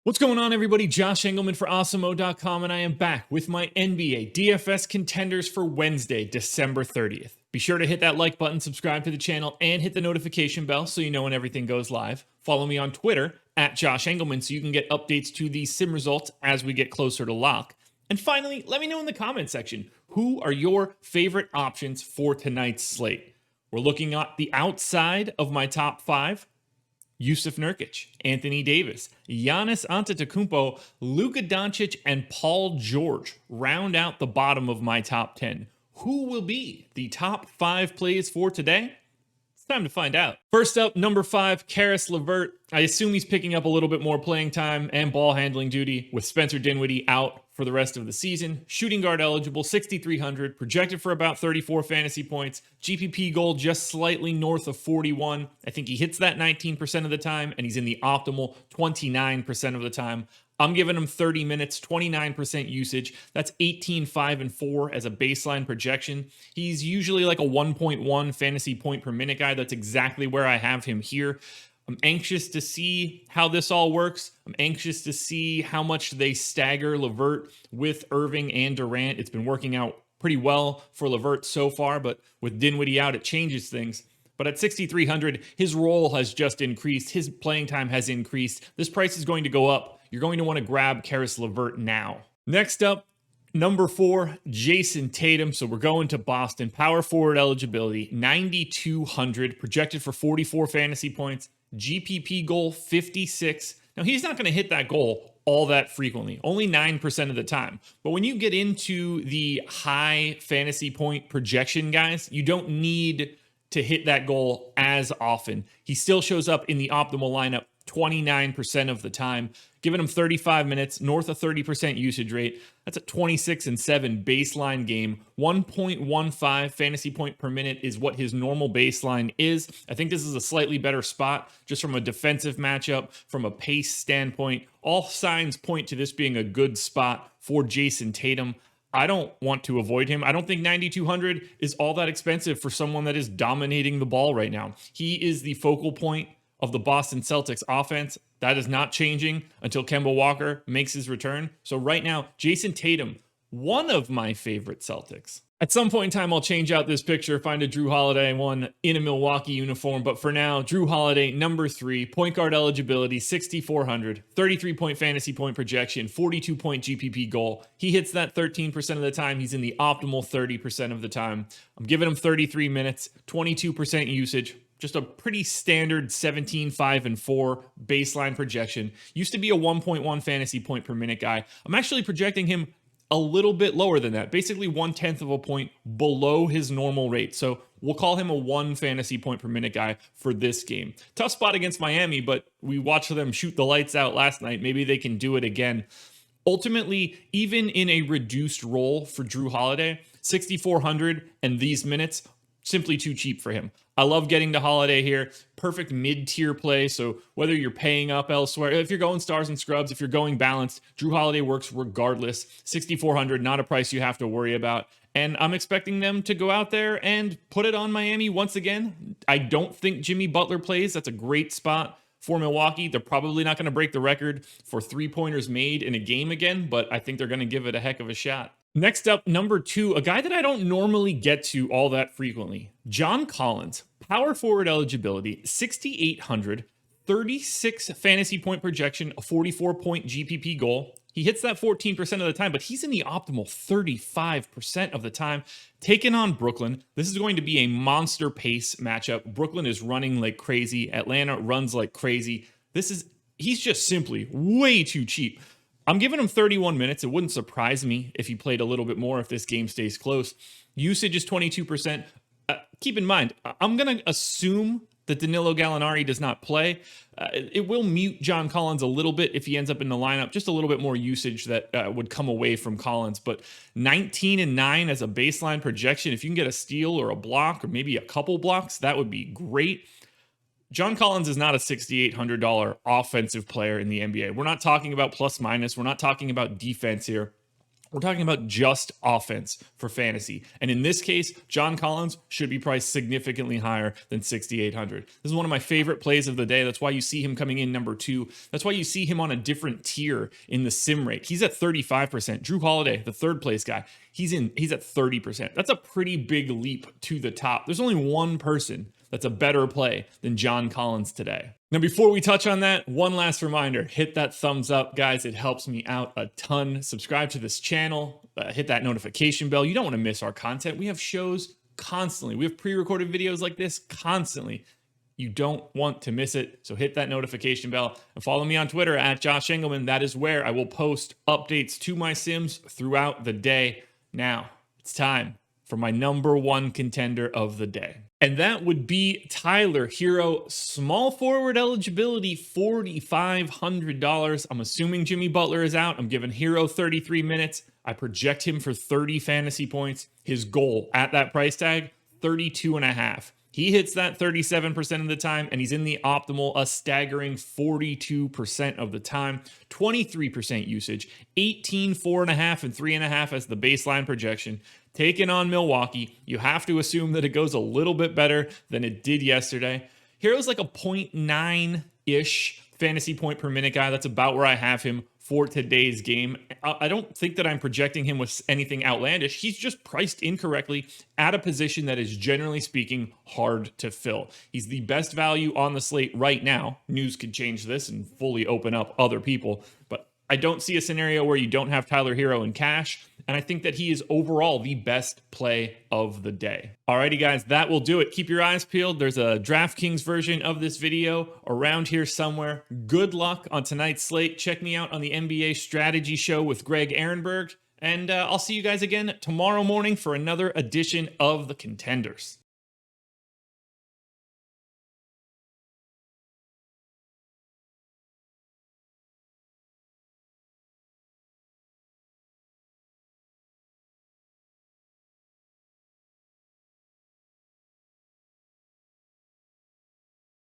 What's going on, everybody? Josh Engleman for Awesemo.com, and I am back with my NBA DFS contenders for Wednesday, December 30th. Be sure to hit that like button, subscribe to the channel, and hit the notification bell so you know when everything goes live. Follow me on Twitter at Josh Engleman so you can get updates to these sim results as we get closer to lock. And finally, let me know in the comment section, who are your favorite options for tonight's slate? We're looking at the outside of my top five. Jusuf Nurkic, Anthony Davis, Giannis Antetokounmpo, Luka Doncic, and Paul George round out the bottom of my top 10. Who will be the top 5 plays for today? It's time to find out. First up, number 5, Caris LeVert. I assume he's picking up a little bit more playing time and ball handling duty with Spencer Dinwiddie out for the rest of the season. Shooting guard eligible, 6,300, projected for about 34 fantasy points. GPP goal just slightly north of 41. I think he hits that 19% of the time, and he's in the optimal 29% of the time. I'm giving him 30 minutes, 29% usage. That's 18, 5, and 4 as a baseline projection. He's usually like a 1.1 fantasy point per minute guy. That's exactly where I have him here. I'm anxious to see how this all works. I'm anxious to see how much they stagger LeVert with Irving and Durant. It's been working out pretty well for LeVert so far, but with Dinwiddie out, it changes things. But at 6,300, his role has just increased. His playing time has increased. This price is going to go up. You're going to want to grab Caris LeVert now. Next up, number 4, Jayson Tatum. So we're going to Boston. Power forward eligibility, 9,200, projected for 44 fantasy points. GPP goal, 56. Now, he's not going to hit that goal all that frequently, only 9% of the time. But when you get into the high fantasy point projection guys, you don't need to hit that goal as often. He still shows up in the optimal lineup 29% of the time. Giving him 35 minutes, north of 30% usage rate. That's a 26-7 baseline game. 1.15 fantasy point per minute is what his normal baseline is. I think this is a slightly better spot just from a defensive matchup, from a pace standpoint. All signs point to this being a good spot for Jayson Tatum. I don't want to avoid him. I don't think 9,200 is all that expensive for someone that is dominating the ball right now. He is the focal point of the Boston Celtics offense. That is not changing until Kemba Walker makes his return. So right now, Jayson Tatum, one of my favorite Celtics. At some point in time, I'll change out this picture, find a Jrue Holiday one in a Milwaukee uniform. But for now, Jrue Holiday, number 3, point guard eligibility, 6,400, 33-point fantasy point projection, 42-point GPP goal. He hits that 13% of the time. He's in the optimal 30% of the time. I'm giving him 33 minutes, 22% usage. Just a pretty standard 17, 5, and 4 baseline projection. Used to be a 1.1 fantasy point per minute guy. I'm actually projecting him a little bit lower than that, basically 1/10 of a point below his normal rate. So we'll call him a 1 fantasy point per minute guy for this game. Tough spot against Miami, but we watched them shoot the lights out last night. Maybe they can do it again. Ultimately, even in a reduced role for Jrue Holiday, 6,400 and these minutes, simply too cheap for him. I love getting to Holiday here. Perfect mid-tier play. So whether you're paying up elsewhere, if you're going stars and scrubs, if you're going balanced, Jrue Holiday works regardless. 6,400, not a price you have to worry about. And I'm expecting them to go out there and put it on Miami once again. I don't think Jimmy Butler plays. That's a great spot for Milwaukee. They're probably not going to break the record for three-pointers made in a game again, but I think they're going to give it a heck of a shot. Next up, number 2, a guy that I don't normally get to all that frequently. John Collins, power forward eligibility, 6,800, 36 fantasy point projection, a 44-point GPP goal. He hits that 14% of the time, but he's in the optimal 35% of the time. Taking on Brooklyn, this is going to be a monster pace matchup. Brooklyn is running like crazy. Atlanta runs like crazy. He's just simply way too cheap. I'm giving him 31 minutes. It wouldn't surprise me if he played a little bit more if this game stays close. Usage is 22%. Keep in mind, I'm going to assume that Danilo Gallinari does not play. It will mute John Collins a little bit if he ends up in the lineup. Just a little bit more usage that would come away from Collins. But 19 and 9 as a baseline projection. If you can get a steal or a block or maybe a couple blocks, that would be great. John Collins is not a $6,800 offensive player in the NBA. We're not talking about plus minus. We're not talking about defense here. We're talking about just offense for fantasy. And in this case, John Collins should be priced significantly higher than 6,800. This is one of my favorite plays of the day. That's why you see him coming in number 2. That's why you see him on a different tier in the sim rate. He's at 35%. Jrue Holiday, the third place guy, he's at 30%. That's a pretty big leap to the top. There's only one person that's a better play than John Collins today. Now, before we touch on that, one last reminder, hit that thumbs up, guys. It helps me out a ton. Subscribe to this channel, hit that notification bell. You don't want to miss our content. We have shows constantly. We have pre-recorded videos like this constantly. You don't want to miss it, so hit that notification bell and follow me on Twitter at Josh Engleman. That is where I will post updates to my sims throughout the day. Now, it's time for my number 1 contender of the day. And that would be Tyler Herro, small forward eligibility, $4,500. I'm assuming Jimmy Butler is out. I'm giving Herro 33 minutes. I project him for 30 fantasy points. His goal at that price tag, 32.5. He hits that 37% of the time, and he's in the optimal, a staggering 42% of the time, 23% usage, 18, 4.5, and 3.5 as the baseline projection. Taking on Milwaukee, you have to assume that it goes a little bit better than it did yesterday. Herro's like a 0.9-ish fantasy point per minute guy. That's about where I have him for today's game. I don't think that I'm projecting him with anything outlandish. He's just priced incorrectly at a position that is, generally speaking, hard to fill. He's the best value on the slate right now. News could change this and fully open up other people, but I don't see a scenario where you don't have Tyler Herro in cash, and I think that he is overall the best play of the day. Alrighty, guys, that will do it. Keep your eyes peeled. There's a DraftKings version of this video around here somewhere. Good luck on tonight's slate. Check me out on the NBA Strategy Show with Greg Ehrenberg, and I'll see you guys again tomorrow morning for another edition of the Contenders.